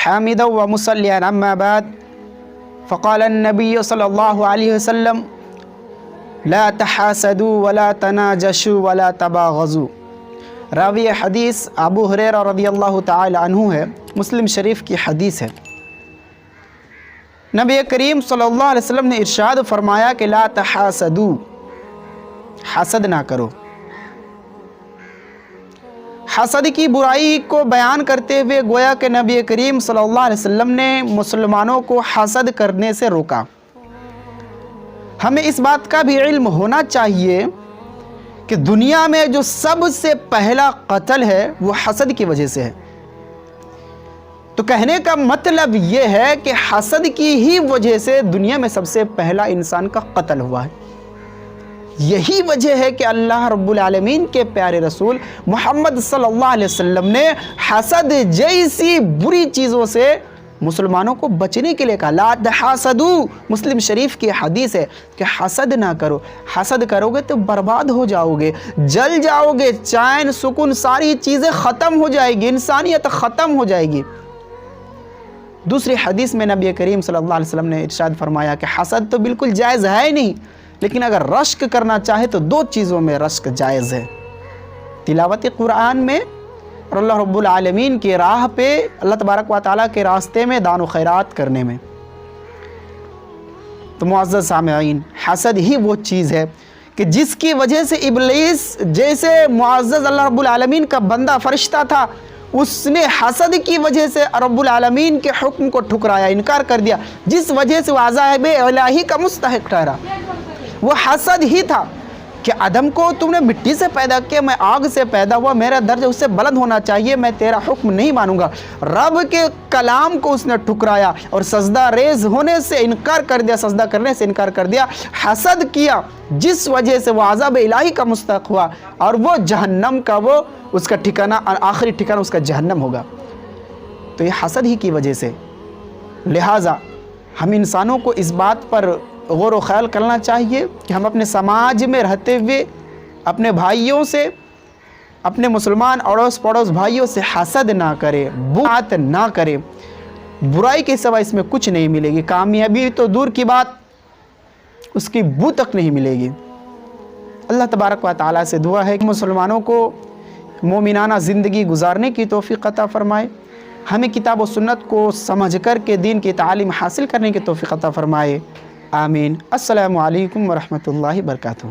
حامدا ومصليا أما بعد فقال النبي صلى الله عليه وسلم لا تحاسدوا ولا تناجشوا ولا تباغضوا۔ راوی حدیث ابو ہریرہ رضی اللہ تعالی عنہ ہے، مسلم شریف کی حدیث ہے۔ نبی کریم صلی اللہ علیہ وسلم نے ارشاد فرمایا کہ لا تحاسدوا، حسد نہ کرو۔ حسد کی برائی کو بیان کرتے ہوئے گویا کہ نبی کریم صلی اللہ علیہ وسلم نے مسلمانوں کو حسد کرنے سے روکا۔ ہمیں اس بات کا بھی علم ہونا چاہیے کہ دنیا میں جو سب سے پہلا قتل ہے وہ حسد کی وجہ سے ہے۔ تو کہنے کا مطلب یہ ہے کہ حسد کی ہی وجہ سے دنیا میں سب سے پہلا انسان کا قتل ہوا ہے۔ یہی وجہ ہے کہ اللہ رب العالمین کے پیارے رسول محمد صلی اللہ علیہ وسلم نے حسد جیسی بری چیزوں سے مسلمانوں کو بچنے کے لیے کہا لا تحاسدوا۔ مسلم شریف کی حدیث ہے کہ حسد نہ کرو، حسد کرو گے تو برباد ہو جاؤ گے، جل جاؤ گے، چین سکون ساری چیزیں ختم ہو جائے گی، انسانیت ختم ہو جائے گی۔ دوسری حدیث میں نبی کریم صلی اللہ علیہ وسلم نے ارشاد فرمایا کہ حسد تو بالکل جائز ہے نہیں، لیکن اگر رشک کرنا چاہے تو دو چیزوں میں رشک جائز ہے، تلاوت قرآن میں اور اللہ رب العالمین کی راہ پہ اللہ تبارک و تعالیٰ کے راستے میں دان و خیرات کرنے میں۔ تو معزز سامعین، حسد ہی وہ چیز ہے کہ جس کی وجہ سے ابلیس جیسے معزز اللہ رب العالمین کا بندہ فرشتہ تھا، اس نے حسد کی وجہ سے رب العالمین کے حکم کو ٹھکرایا، انکار کر دیا، جس وجہ سے وہ عذاب الہی کا مستحق ٹھہرا۔ وہ حسد ہی تھا کہ آدم کو تم نے مٹی سے پیدا کیا، میں آگ سے پیدا ہوا، میرا درجہ اس سے بلند ہونا چاہیے، میں تیرا حکم نہیں مانوں گا۔ رب کے کلام کو اس نے ٹھکرایا اور سجدہ ریز ہونے سے انکار کر دیا، سجدہ کرنے سے انکار کر دیا، حسد کیا، جس وجہ سے وہ عذاب الہی کا مستحق ہوا، اور وہ جہنم کا اس کا ٹھکانہ، آخری ٹھکانہ اس کا جہنم ہوگا۔ تو یہ حسد ہی کی وجہ سے، لہٰذا ہم انسانوں کو اس بات پر غور و خیال کرنا چاہیے کہ ہم اپنے سماج میں رہتے ہوئے اپنے بھائیوں سے، اپنے مسلمان اڑوس پڑوس بھائیوں سے حسد نہ کریں، بات نہ کریں۔ برائی کے سوا اس میں کچھ نہیں ملے گی، کامیابی تو دور کی بات، اس کی بو تک نہیں ملے گی۔ اللہ تبارک و تعالیٰ سے دعا ہے کہ مسلمانوں کو مومنانہ زندگی گزارنے کی توفیق عطا فرمائے، ہمیں کتاب و سنت کو سمجھ کر کے دین کی تعلیم حاصل کرنے کی توفیق عطا فرمائے، آمین۔ السلام علیکم ورحمۃ اللہ وبرکاتہ۔